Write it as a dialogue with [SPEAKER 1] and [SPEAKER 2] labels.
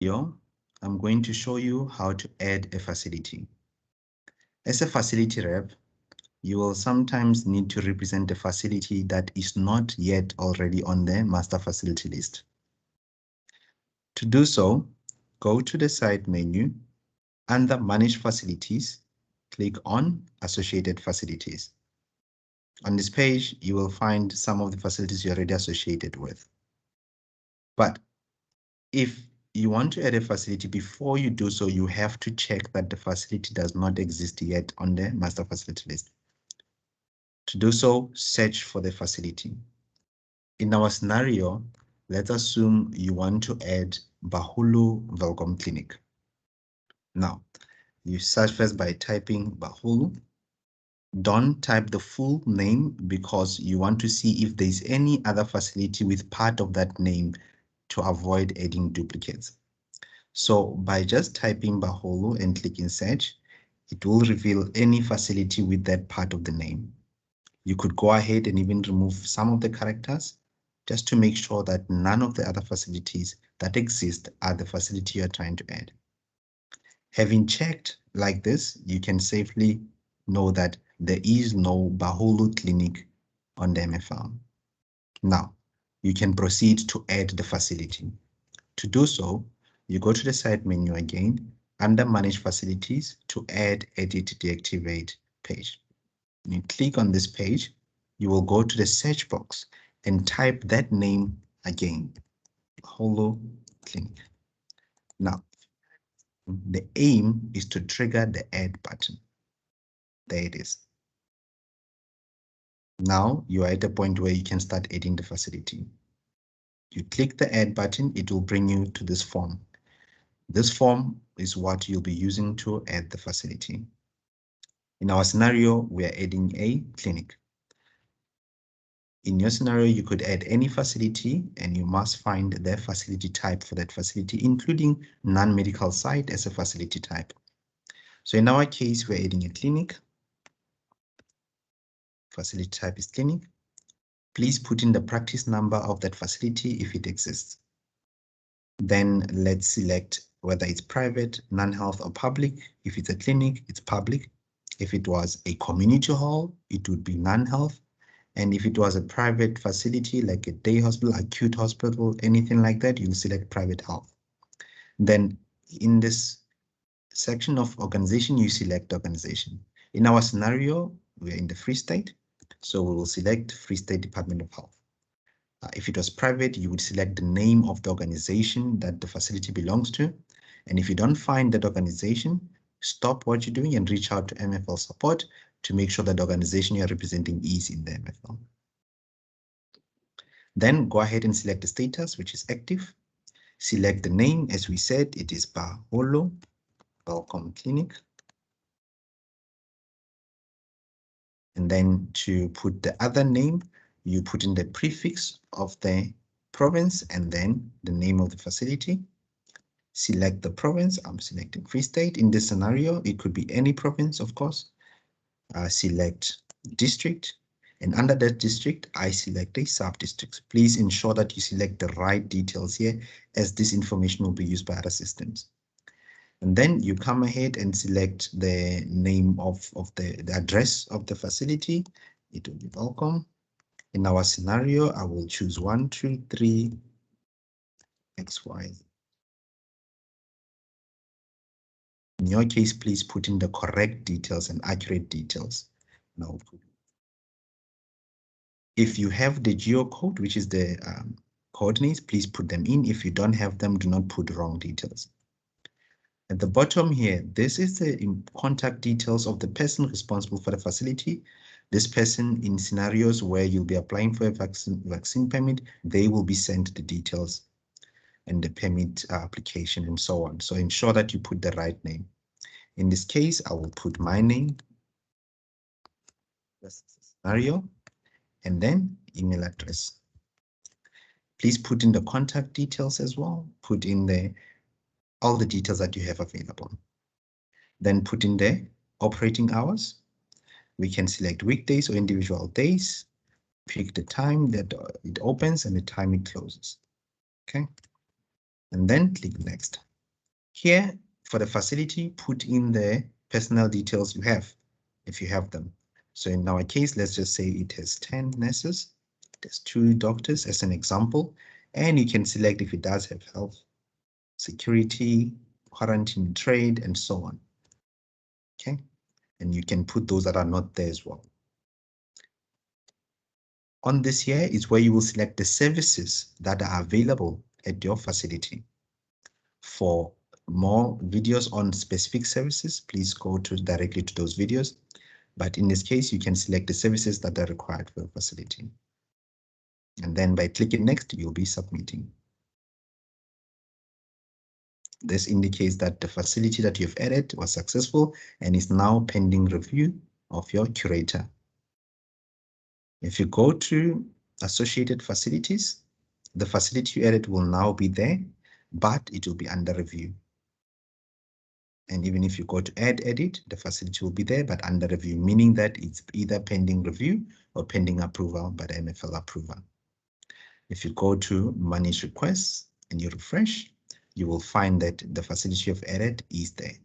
[SPEAKER 1] I'm going to show you how to add a facility. As a facility rep, you will sometimes need to represent a facility that is not yet already on the master facility list. To do so, go to the side menu. Under Manage Facilities, click on Associated Facilities. On this page, you will find some of the facilities you're already associated with. But if you want to add a facility, before you do so, you have to check that the facility does not exist yet on the master facility list. To do so, search for the facility. In our scenario, let's assume you want to add Bahulu Welcome Clinic. Now, you search first by typing Bahulu. Don't type the full name because you want to see if there's any other facility with part of that name to avoid adding duplicates. So by just typing Bahulu and clicking search, it will reveal any facility with that part of the name. You could go ahead and even remove some of the characters just to make sure that none of the other facilities that exist are the facility you're trying to add. Having checked like this, you can safely know that there is no Bahulu clinic on the MFL. Now, you can proceed to add the facility. To do so, you go to the side menu again, under Manage Facilities to add, edit, deactivate page. When you click on this page, you will go to the search box and type that name again, Bahulu Clinic. Now, the aim is to trigger the add button. There it is. Now you are at a point where you can start adding the facility. You click the add button, it will bring you to this form. This form is what you'll be using to add the facility. In our scenario, we are adding a clinic. In your scenario, you could add any facility and you must find the facility type for that facility, including non-medical site as a facility type. So in our case, we're adding a clinic. Facility type is clinic. Please put in the practice number of that facility if it exists. Then let's select whether it's private, non-health, or public. If it's a clinic, it's public. If it was a community hall, it would be non-health. And if it was a private facility like a day hospital, acute hospital, anything like that, you'll select private health. Then in this section of organization, you select organization. In our scenario, we're in the Free State, so we will select Free State Department of Health. If it was private, you would select the name of the organization that the facility belongs to. And if you don't find that organization, stop what you're doing and reach out to MFL support to make sure that the organization you're representing is in the MFL. Then go ahead and select the status, which is active. Select the name. As we said, it is Bahulu Welcome Clinic. And then to put the other name, you put in the prefix of the province and then the name of the facility. Select the province. I'm selecting Free State. In this scenario, it could be any province, of course. Select district. And under that district, I select a sub-district. Please ensure that you select the right details here, as this information will be used by other systems. And then you come ahead and select the name of the address of the facility. It will be welcome. In our scenario, I will choose 123 XY. In your case, please put in the correct details and accurate details. Now, if you have the geocode, which is the coordinates, please put them in. If you don't have them, do not put wrong details. At the bottom here, this is the contact details of the person responsible for the facility. This person, in scenarios where you'll be applying for a vaccine permit, they will be sent the details and the permit application and so on. So ensure that you put the right name. In this case, I will put my name, that's the scenario, and then email address. Please put in the contact details as well. Put in all the details that you have available. Then put in the operating hours. We can select weekdays or individual days. Pick the time that it opens and the time it closes. Okay. And then click next. Here, for the facility, put in the personal details you have, if you have them. So in our case, let's just say it has 10 nurses, there's 2 doctors as an example, and you can select if it does have health, security, quarantine, trade, and so on. Okay, and you can put those that are not there as well. On this here is where you will select the services that are available at your facility. For more videos on specific services, please go directly to those videos. But in this case, you can select the services that are required for your facility. And then by clicking next, you'll be submitting. This indicates that the facility that you've added was successful and is now pending review of your curator. If you go to associated facilities, the facility you added will now be there, but it will be under review. And even if you go to add edit, the facility will be there, but under review, meaning that it's either pending review or pending approval by the MFL approver. If you go to manage requests and you refresh, you will find that the facility you've added is there.